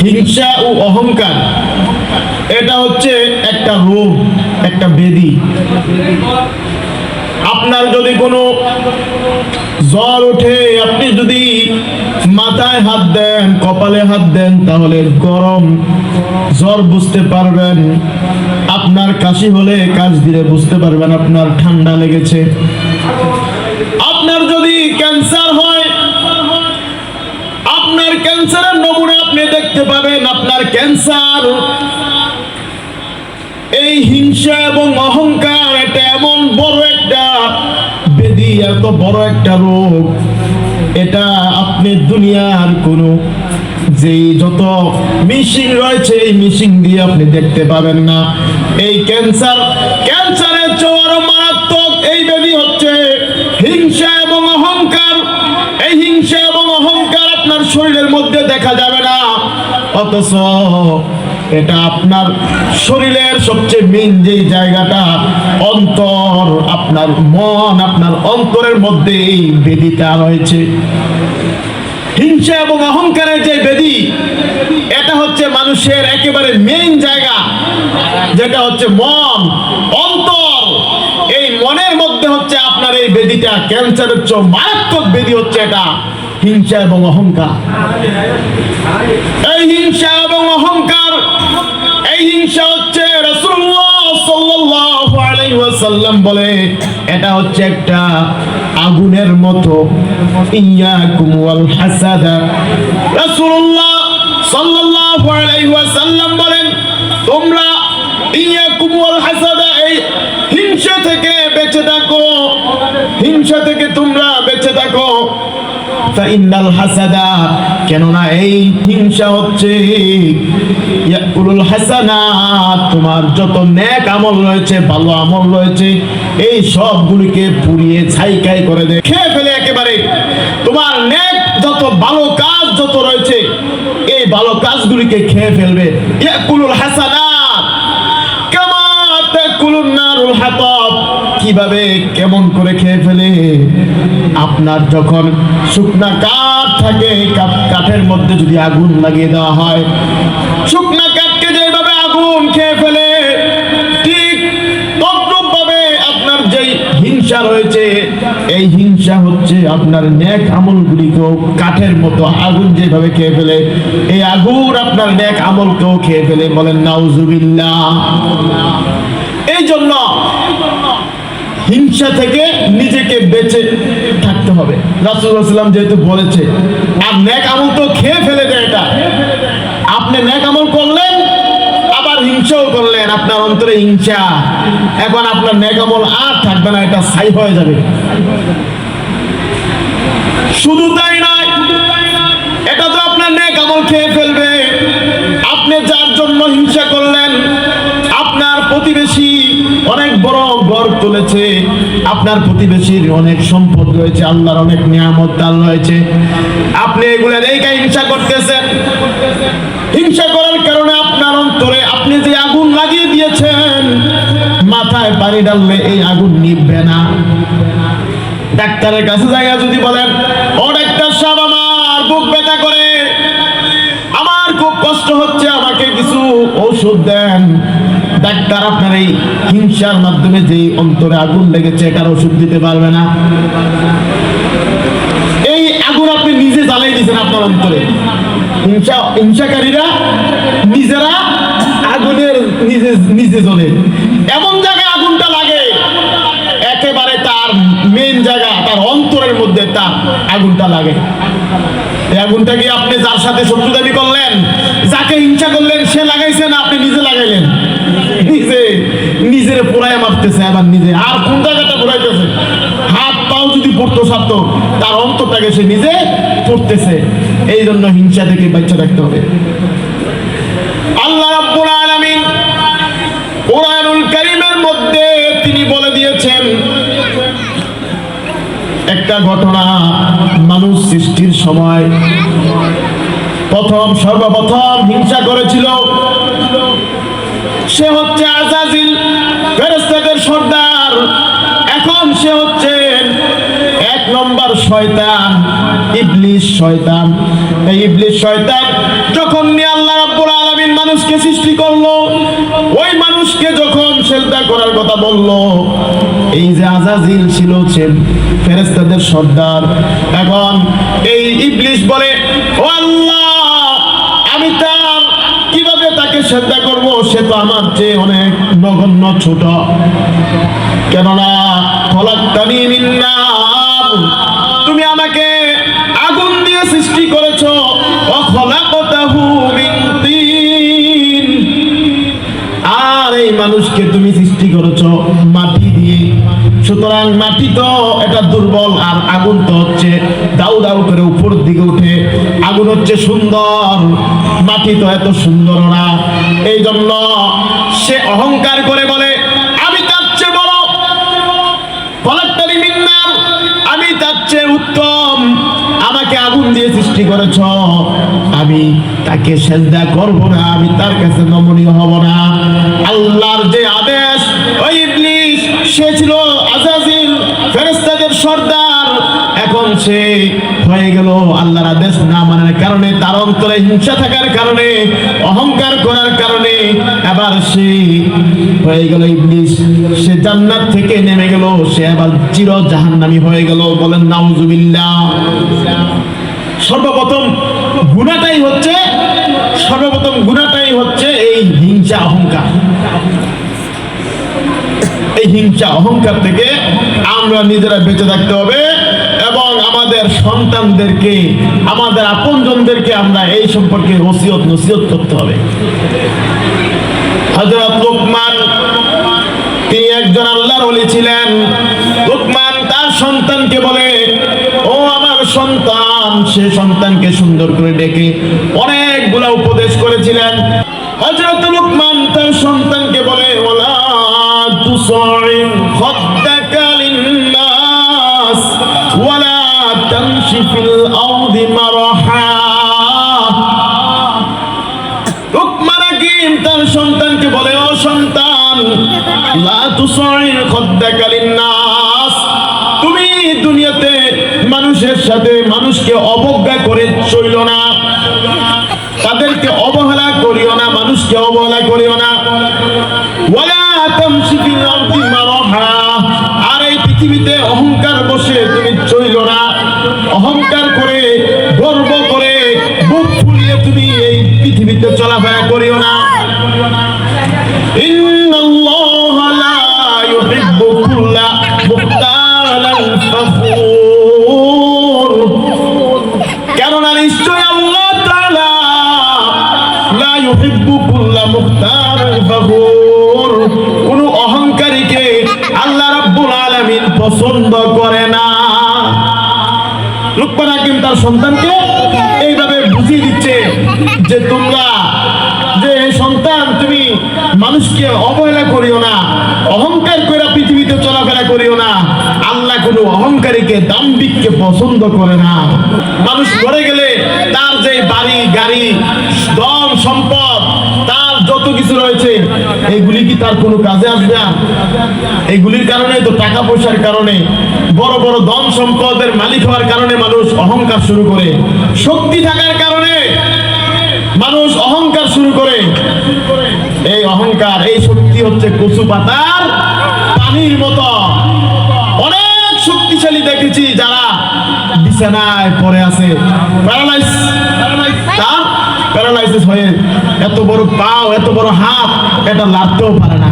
হিংসা ও অহংকার এটা হচ্ছে একটা রোগ, একটা ব্যাধি। আপনার যদি কোনো জ্বর ওঠে, আপনি যদি মাথায় হাত দেন, কপালে হাত দেন, তাহলে গরম জ্বর বুঝতে পারবেন। আপনার কাশি হলে কাশ দিলে বুঝতে পারবেন আপনার ঠান্ডা লেগেছে। আপনার যদি ক্যান্সার হয়, আপনার ক্যান্সারের নমুনা আপনি দেখতে পাবেন আপনার ক্যান্সার। এই হিংসা এবং অহংকার এটা এমন বড় একটা ব্যাধি, এত বড় একটা রোগ, এটা আপনি দুনিয়ার কোনো যেই যত মিশিং রয়েছে এই মিশিং দিয়ে আপনি দেখতে পাবেন না। এই ক্যান্সারের চেয়ে আরো মারাত্মক এই ব্যাধি হচ্ছে হিংসা এবং অহংকার। এই হিংসা এবং অহংকার আপনার শরীরের মধ্যে দেখা যাবে না, অথচ এটা আপনার শরীরের সবচেয়ে মেইন যে জায়গাটা অন্তর, আপনার মন, আপনার অন্তরের মধ্যে এই ব্যাধিটা রয়েছে। হিংসা এবং অহংকারের যে ব্যাধি, এটা হচ্ছে মানুষের একেবারে মেইন জায়গা, যেটা হচ্ছে মন, অন্তর। এই মনের মধ্যে হচ্ছে আপনার এই ব্যাধিটা, ক্যান্সারের চেয়ে মারাত্মক ব্যাধি হচ্ছে এটা হিংসা এবং অহংকার। এই হিংসা এবং অহংকার, এই হিংসা হচ্ছে রাসূলুল্লাহ সাল্লাল্লাহু আলাইহি ওয়াসাল্লাম বলে এটা হচ্ছে একটা আগুনের মতো। ইয়াকুম ওয়াল হাসাদা, রাসূলুল্লাহ সাল্লাল্লাহু আলাইহি ওয়াসাল্লাম বলেন তোমরা ইয়াকুম ওয়াল হাসাদা, এই হিংসা থেকে বেঁচে থাকো, হিংসা থেকে তোমরা বেঁচে থাকো। ফাইনাল হাসাদা, কেননা এই হিংসা হচ্ছে ইয়াকুলুল হাসানাত, তোমার যত নেক আমল রয়েছে, ভালো আমল রয়েছে, এই সবগুলিকে পুড়িয়ে ছাইকাই করে দেয়, খেয়ে ফেলে একেবারে। তোমার নেক যত ভালো কাজ যত রয়েছে, এই ভালো কাজগুলিকে খেয়ে ফেলবে। ইয়াকুলুল হাসানাত কামা তাকুলুন নারুল হাতাব, কিভাবে কেমন করে খেয়ে ফেলে? আপনার যখন শুকনা কাঠ থাকে, কাঠের মধ্যে যদি আগুন লাগিয়ে দেওয়া হয়, শুকনা কাঠকে যেভাবে আগুন খেয়ে ফেলে, ঠিক তদ্রূপ ভাবে আপনার যেই হিংসা রয়েছে, এই হিংসা হচ্ছে আপনার নেক আমলগুলিকেও কাঠের মতো আগুন যেভাবে খেয়ে ফেলে, এই আগুন আপনার নেক আমলকেও খেয়ে ফেলে। বলেন নাউজুবিল্লাহ। এই জন্য হিংসা থেকে নিজেকে বেঁচে থাকতে হবে। রাসূলুল্লাহ সাল্লাল্লাহু আলাইহি ওয়াসাল্লাম যেহেতু বলেছে, আর নেক আমল তো খেয়ে ফেলে দেয় এটা। আপনি নেক আমল করলেন, আবার হিংসাও করলেন, আপনার অন্তরে হিংসা, এখন আপনার নেক আমল আর থাকবে না, এটা ছাই হয়ে যাবে। শুধু তাই নয়, এটা তো আপনার নেক আমল খেয়ে ফেলবে। আপনি যার জন্য হিংসা করলেন, আপনার প্রতিবেশী অনেক বড় ঘর তুলেছে, আপনার প্রতিবেশীর অনেক সম্পদ রয়েছে, আল্লাহর অনেক নিয়ামত দান রয়েছে, আপনি এগুলো রেখে হিংসা করতেছেন। হিংসা করার কারণে আপনার অন্তরে আপনি যে আগুন লাগিয়ে দিয়েছেন, মাথায় পানি ঢাললে এই আগুন নিভবে না। ডাক্তারের কাছে জায়গা যদি বলেন, ও ডাক্তার সাহেব আমার বুক ব্যথা করে, আমার খুব কষ্ট হচ্ছে, আমাকে কিছু ঔষধ দেন, ডাক্তার আপনার এই হিংসার মাধ্যমে যে অন্তরে আগুন লেগেছে এটার ওষুধ দিতে পারবে না। এই আগুন আপনি নিজে জ্বালাই দিয়েছেন আপনার অন্তরে। হিংসাকারীরা নিজেরা আগুনের নিজে জ্বলে, এমন জায়গায় আগুনটা লাগে, একেবারে তার মেইন জায়গা, তার অন্তরের মধ্যে তার আগুনটা লাগে। এই আগুনটা কি আপনি যার সাথে শত্রুতামি করলেন, যাকে হিংসা করলেন, সে লাগাইছেন, আপনি নিজে লাগাইলেন, নিজের পোড়ায় মারতেছে, আবার নিজে আর কোন জায়গাটা পোড়াইতেছে, হাত পাও যদি পড়তো সারতো, তার অন্তরটাকে সে নিজে পড়তেছে। এই জন্য হিংসা থেকে বাঁচা রাখতে হবে। আল্লাহ রাব্বুল আলামিন কোরআনুল কারীমের মধ্যে তিনি বলে দিয়েছেন একটা ঘটনা। মানুষ সৃষ্টির সময় সর্বপ্রথম হিংসা করেছিল, সে হচ্ছে আযাজিল, ফেরেশতাদের সর্দার। এখন সে হচ্ছে এক নম্বর শয়তান, ইবলিস শয়তান। এই ইবলিস শয়তান যখন নিয়ে আল্লাহ করার কথা বলল, এই যে আজাজিল ছিল ফেরেশতাদের সর্দার, এখন এই ইবলিস বলে, ও আল্লাহ, আমি তার কিভাবে তাকে সেজদা করব? সে তো আমার চেয়ে অনেক নগণ্য ছোট। কেননা খলাকতানি মিন নার, তুমি আমাকে আগুন দিয়ে সৃষ্টি করেছো, ওয়া খলাকতাহু মিন তিন, আর এই মানুষকে তুমি সৃষ্টি করেছো মাটি দিয়ে। সুতরাং মাটি তো এটা দুর্বল, আর আগুন তো হচ্ছে দাউ দাউ করে উপর দিকে উঠে। আগুন হচ্ছে সুন্দর, মাটি তো এত সুন্দর না। এই জন্য সে অহংকার করে বলে, আমি তার চেয়ে বড়, খলাকতানি মিন নার, আমি তার চেয়ে উত্তম, আমাকে আগুন দিয়ে সৃষ্টি করেছ, আমি তাকে সেজদা করব না, আমি তার কাছে নমনীয় হব না। আল্লাহর যে আদেশ, ওই ইবলিস, সে ছিল আজাজিল, ফেরেশতাদের সর্দার, এখন সে হয়ে গেল আল্লাহর আদেশ না মানার কারণে, তার অন্তরে হিংসা থাকার কারণে, অহংকার করার কারণে এবার সে হয়ে গেল ইবলিস। সে জান্নাত থেকে নেমে গেল, সে এবার চির জাহান্নামী হয়ে গেল। বলেন নাউজুবিল্লাহ। সর্বপ্রথম গুনাহটাই হচ্ছে এই হিংসা অহংকার। এই হিংসা অহংকার থেকে আমরা নিজেরা বেঁচে থাকতে হবে, এবং আমাদের সন্তানদেরকে, আমাদের আপনজনদেরকে আমরা এই সম্পর্কে নসিহত করতে হবে। হযরত লুকমান, তিনি একজন আল্লাহর ওলি ছিলেন। লুকমান তার সন্তানকে বলে, ও আমার সন্তান, সে সন্তানকে সুন্দর করে ডেকে অনেকগুলা উপদেশ করেছিলেন। হযরত লুকমান তার সন্তানকে বলে, ওয়ালা তুসাইর খাদ্দাকা লিন্নাস ওয়ালা তামশি ফিল আরদি মারহা। লুকমান হাকিম তার সন্তানকে বলে, ও সন্তান, লা তুসাইর খাদ্দাকা লিন্নাস, তুমি দুনিয়াতে মানুষের সাথে মানুষকে অবজ্ঞা করে চইল না, তাদেরকে অবহেলা করিও না, মানুষকে অবহেলা করিও না। ওয়ালা তামশি ফিল আরদি মারহা, আর এই পৃথিবীতে অহংকার বসে তুমি চইল না, অহংকার করে, গর্ব করে, বুক ফুলিয়ে তুমি এই পৃথিবীতে চলাফেরা করিও না। ইন্নাল্লাহা লা ইউহিব্বু কুল্লা মুখতালান ফাখুর, কেননা নিশ্চয় আল্লাহ তাআলা লা ইউহিব্বু কুল্লা মুখতালান ফাখুর, কোন অহংকারীকে আল্লাহ রাব্বুল আলামিন পছন্দ করে না। লুকমান হাকিম তার সন্তানকে এইভাবে বুঝিয়ে দিচ্ছে যে তোমরা, যে সন্তান, তুমি মানুষকে অবহেলা করিও না, অহংকার করে পৃথিবীতে চলাফেরা করিও না। আল্লাহ কোনো অহংকারীকে, দাম্ভিককে পছন্দ করে না। মানুষ মরে গেলে তার যে বাড়ি গাড়ি, ধন সম্পদ, তার যত কিছু রয়েছে, এগুলি কি তার কোনো কাজে আসবে না? এগুলির কারণে তো, টাকা পয়সার কারণে, বড় বড় ধন সম্পদের মালিক হওয়ার কারণে মানুষ অহংকার শুরু করে, শক্তি থাকার কারণে মানুষ অহংকার শুরু করে। এই অহংকার, এই শক্তি হচ্ছে কচু পাতার পানির মতো। অনেক শক্তিশালী দেখেছি যারা বিছানায় পড়ে আছে, প্যারালাইসিস হয়ে, এত বড় পাও, এত বড় হাত, এটা লাড়তেও পারে না।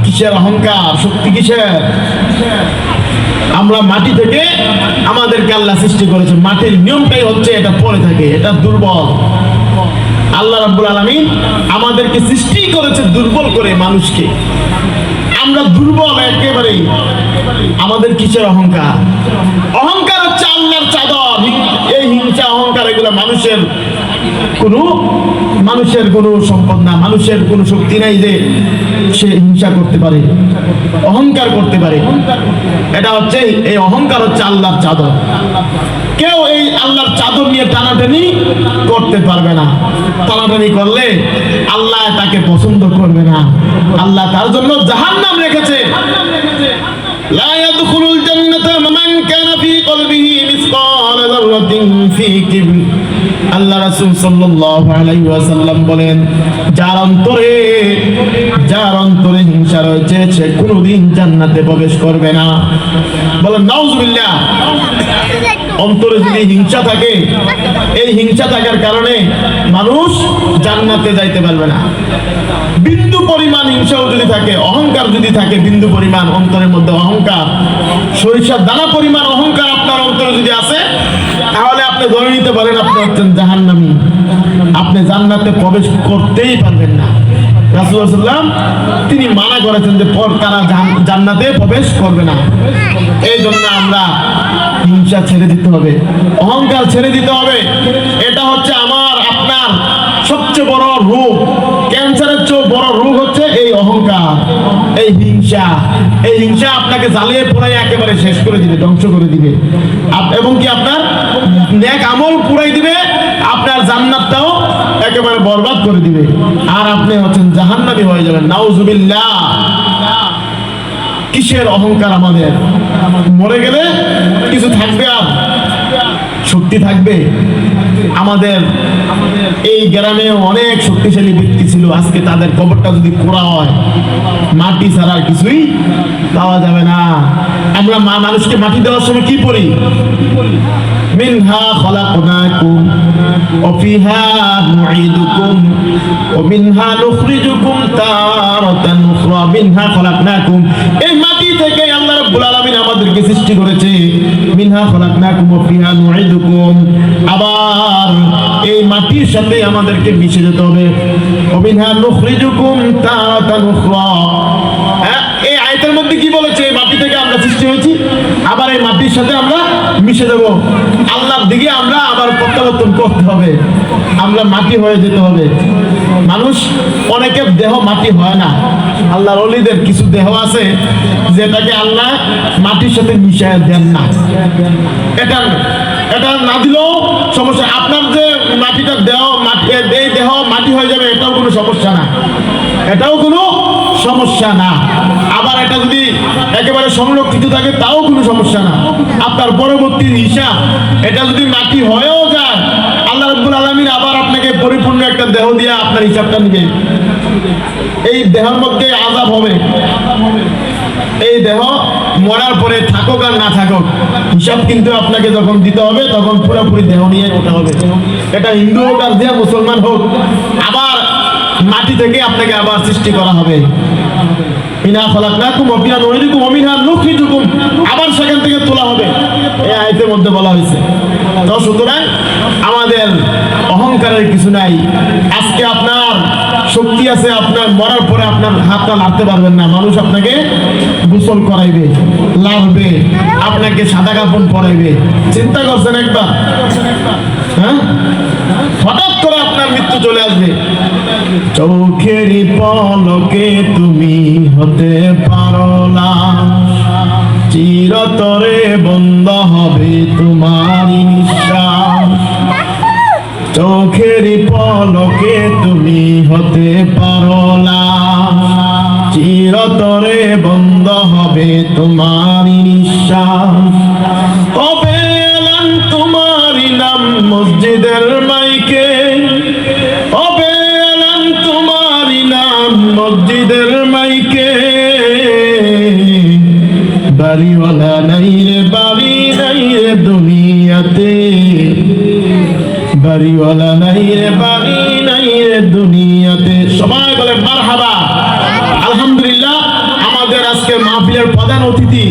কিসের অহংকার, শক্তি কিসের? আমরা মাটি থেকে আমাদেরকে আল্লাহ সৃষ্টি করেছে, মাটির নিয়মটাই হচ্ছে এটা পড়ে থাকে, এটা দুর্বল। আল্লাহ রাব্বুল আলামিন আমাদেরকে সৃষ্টি করেছে দুর্বল করে, মানুষকে। আমরা দুর্বল একেবারে। আমাদের কিসের অহংকার? অহংকার হচ্ছে আল্লাহর চাদর। এই হিংসা, অহংকার, এগুলো মানুষের কোনো সম্পদ না, মানুষের কোনো শক্তি নাই যে সে হিংসা করতে পারে, অহংকার করতে পারে। এটা হচ্ছে, এই অহংকার হচ্ছে আল্লাহর চাদর। কেউ এই আল্লাহর চাদর নিয়ে টানাটানি করতে পারবে না। টানাটানি করলে আল্লাহ তাকে পছন্দ করবে না। আল্লাহ তার জন্য জাহান্নাম রেখেছে। লা ইয়াদখুলুল জান্নাতা মান কানা ফি কলবিহি মিসকাল যাররাতিন ফি কিবর আল্লাহ রাসূল সাল্লাল্লাহু আলাইহি ওয়াসাল্লাম বলেন, যার অন্তরে হিংসা রয়েছে সে কোনোদিন জান্নাতে প্রবেশ করবে না। বলেন নাউজুবিল্লাহ। অন্তরে যদি হিংসা থাকে, এই হিংসা থাকার কারণে মানুষ জান্নাতে যাইতে পারবে না। বিন্দু পরিমাণ হিংসাও যদি থাকে, অহংকার যদি থাকে, বিন্দু পরিমাণ অন্তরের মধ্যে অহংকার, সরিষার দানা পরিমাণ অহংকার আপনার অন্তরে যদি আছে, তাহলে আপনি ধরে নিতে পারেন আপনি হচ্ছেন জাহান্নামী, আপনি জান্নাতে প্রবেশ করতেই পারবেন না। রাসূলুল্লাহ সাল্লাল্লাহু আলাইহি ওয়াসাল্লাম তিনি মানা করেছেন যে তারা জান্নাতে প্রবেশ করবে না। এই জন্য আমরা হিংসা ছেড়ে দিতে হবে, অহংকার ছেড়ে দিতে হবে। এটা হচ্ছে আমার আপনার সবচেয়ে বড় রোগ। ক্যান্সারের চেয়ে বড় রোগ হচ্ছে এই অহংকার, এই হিংসা। এই হিংসা আপনাকে জ্বালিয়ে পোড়াই একেবারে শেষ করে দিবে, ধ্বংস করে দিবে, এবং কি আপনার নেক আমল পুরাই দিবে, আপনার জান্নাতটাও একেবারে বরবাদ করে দিবে, আর আপনি হচ্ছেন জাহান্নামী হয়ে যাবেন। নাউজুবিল্লাহ। কিসের অহংকার আমাদের? মরে গেলে কিছু থাকবে, আর শক্তি থাকবে? আমাদের এই গ্রামে অনেক শক্তিশালী ব্যক্তি ছিল, আজকে তাদের কবরটা যদি পোড়া হয়, মাটি ছাড়া কিছুই পাওয়া যাবে না। আমরা মানুষকে মাটি দেওয়ার সময় কি পড়ি? মিনহা খলাকনাকুম ওয়া ফিহা নুঈদুকুম ওয়া মিনহা নুখরিজুকুম তারাতান উখরা। মিনহা খলাকনাকুম, এই মাটি থেকে আল্লাহ রাব্বুল আলামিন আমাদেরকে সৃষ্টি করেছে। মিনহা খলাকনাকুম ওয়া ফিহা নুঈদুকুম, আবার এই মাটির সাথে আমাদেরকে মিশে যেতে হবে। ওয়া মিনহা নুখরিজুকুম তারাতান উখরা। এই আয়াতের মধ্যে কি বলেছে? এই মাটি থেকে আমরা সৃষ্টি হয়েছি, আবার এই মাটির সাথে আমরা মিশে দেব। আল্লাহর দিকে আমরা আবার প্রত্যাবর্তন করতে হবে, আমরা মাটি হয়ে যেতে হবে। মানুষ অনেকের দেহ মাটি হয় না, আল্লাহর ওলিদের কিছু দেহ আছে যেটাকে আল্লাহ মাটির সাথে মিশিয়ে দেন না। এটা না দিলেও সমস্যা। আপনার যে মাটিটা দেহ মাটি হয়ে যাবে, এটাও কোনো সমস্যা না, এটাও কোনো সমস্যা না। আবার এটা যদি একেবারে সংরক্ষিত থাকে, তাও কোনো সমস্যা না। আপনার পরবর্তী হিসাব এটা যদি মাটি হয়েও যায়, আল্লাহ রাব্বুল আলামিন আবার আপনাকে পরিপূর্ণ একটা দেহ দিয়ে আপনার হিসাবটা নেবে। এই দেহের মধ্যে আযাব হবে। এই দেহ মরার পরে থাকুক আর না থাকুক, হিসাব কিন্তু আপনাকে যখন দিতে হবে, তখন পুরোপুরি দেহ নিয়ে ওঠা হবে। এটা হিন্দু হোক আর যে মুসলমান হোক, আবার মাটি থেকে আপনাকে আবার সৃষ্টি করা হবে। মিনহা খলাকনাকুম ওয়া ফিহা নুঈদুকুম ওয়া মিনহা নুখরিজুকুম, আবার সেখান থেকে তোলা হবে, এই আয়াতের মধ্যে বলা হয়েছে। তো সুতরাং আমাদের অহংকারের কিছু নাই। আজকে আপনার শক্তি আছে, আপনার মরার পরে আপনার হাতটা নাড়তে পারবেন না, মানুষ আপনাকে গোসল করাইবে, লাভবে, আপনাকে সাদা কাপড় পরাইবে। চিন্তা করছেন একবার? হ্যাঁ, হঠাৎ করে আপনার মৃত্যু চলে আসবে। চোখেরই পলকে তুমি হতে পারো না, চিরতরে বন্ধ হবে তোমার নিঃশ্বাস। চোখেরই পলকে তুমি হতে পারো না, চিরতরে বন্ধ হবে তোমার নিঃশ্বাস। কবে এলাম তোমারই নাম মসজিদের মাইকে, কবে এলাম তোমারই নাম মসজিদের মাইকে। বাড়িওয়ালা নাই রে, বাড়ি নাই রে দুনিয়াতে, বাড়িওয়ালা নাই রে, বাড়ি নাই রে দুনিয়াতে। সবাই বলে মারহাবা। আলহামদুলিল্লাহ, আমাদের আজকে মাহফিলের প্রধান অতিথি